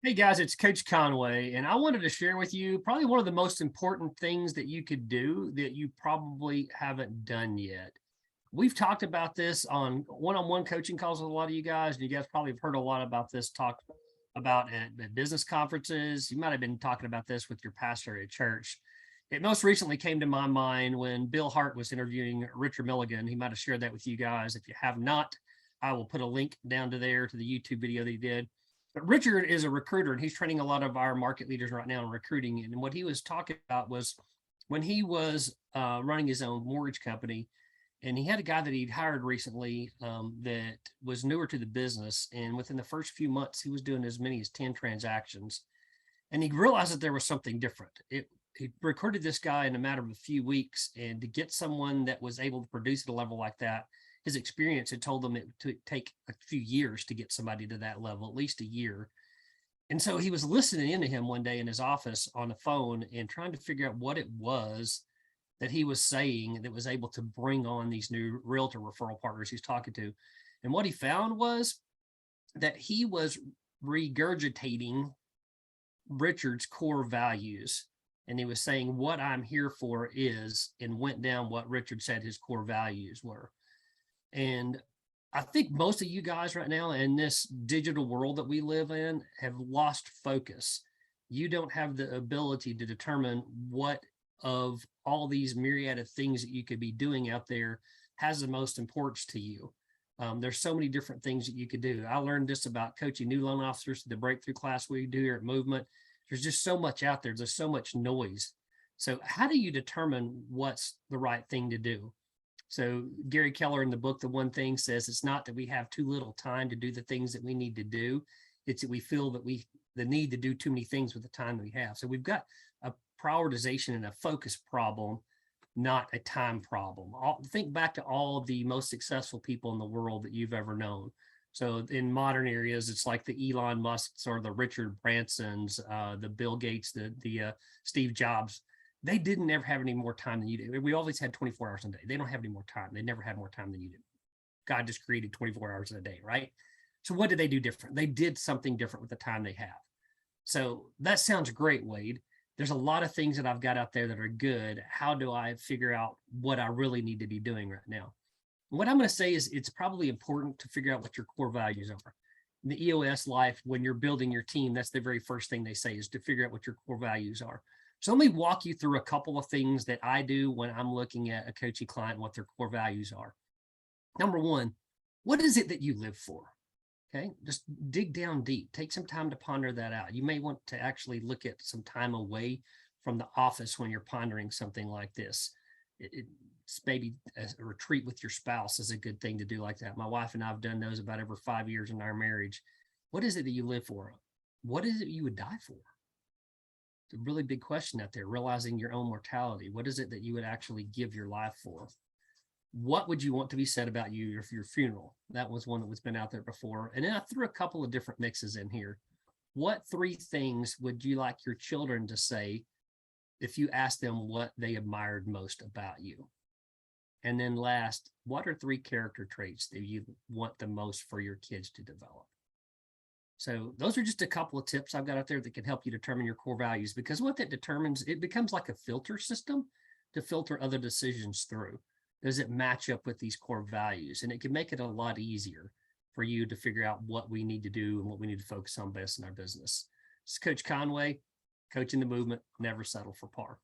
Hey guys, it's Coach Conway, and I wanted to share with you probably one of the most important things that you could do that you probably haven't done yet. We've talked about this on one-on-one coaching calls with a lot of you guys, and you guys probably have heard a lot about this talked about at business conferences. You might have been talking about this with your pastor at church. It most recently came to my mind when Bill Hart was interviewing Richard Milligan. He might have shared that with you guys. If you have not, I will put a link down to there to the YouTube video that he did. But Richard is a recruiter, and he's training a lot of our market leaders right now in recruiting. And what he was talking about was when he was running his own mortgage company, and he had a guy that he'd hired recently that was newer to the business. And within the first few months, he was doing as many as 10 transactions. And he realized that there was something different. He recruited this guy in a matter of a few weeks, and to get someone that was able to produce at a level like that, his experience had told him it would take a few years to get somebody to that level, at least a year. And so he was listening into him one day in his office on the phone and trying to figure out what it was that he was saying that was able to bring on these new realtor referral partners he's talking to. And what he found was that he was regurgitating Richard's core values. And he was saying, what I'm here for is, and went down what Richard said his core values were. And I think most of you guys right now in this digital world that we live in have lost focus. You don't have the ability to determine what of all these myriad of things that you could be doing out there has the most importance to you. There's so many different things that you could do. I learned this about coaching new loan officers, the breakthrough class we do here at Movement. There's just so much out there. There's so much noise. So how do you determine what's the right thing to do? So Gary Keller in the book, The One Thing, says it's not that we have too little time to do the things that we need to do. It's that we feel that the need to do too many things with the time that we have. So we've got a prioritization and a focus problem, not a time problem. Think back to all of the most successful people in the world that you've ever known. So in modern areas, it's like the Elon Musks or the Richard Bransons, the Bill Gates, the Steve Jobs. They didn't ever have any more time than you do. We always had 24 hours a day. They don't have any more time. They never had more time than you do. God just created 24 hours in a day, right? So what did they do different? They did something different with the time they have. So that sounds great, Wade. There's a lot of things that I've got out there that are good. How do I figure out what I really need to be doing right now? What I'm going to say is it's probably important to figure out what your core values are. In the EOS life, when you're building your team, that's the very first thing they say is to figure out what your core values are. So let me walk you through a couple of things that I do when I'm looking at a coaching client and what their core values are. Number one, what is it that you live for? Okay, just dig down deep. Take some time to ponder that out. You may want to actually look at some time away from the office when you're pondering something like this. It's maybe a retreat with your spouse is a good thing to do like that. My wife and I have done those about every 5 years in our marriage. What is it that you live for? What is it you would die for? It's a really big question out there, realizing your own mortality. What is it that you would actually give your life for? What would you want to be said about you for your funeral? That was one that was been out there before. And then I threw a couple of different mixes in here. What three things would you like your children to say if you asked them what they admired most about you? And then last, what are three character traits that you want the most for your kids to develop? So those are just a couple of tips I've got out there that can help you determine your core values, because what that determines, it becomes like a filter system to filter other decisions through. Does it match up with these core values? And it can make it a lot easier for you to figure out what we need to do and what we need to focus on best in our business. This is Coach Conway, coaching the movement, never settle for par.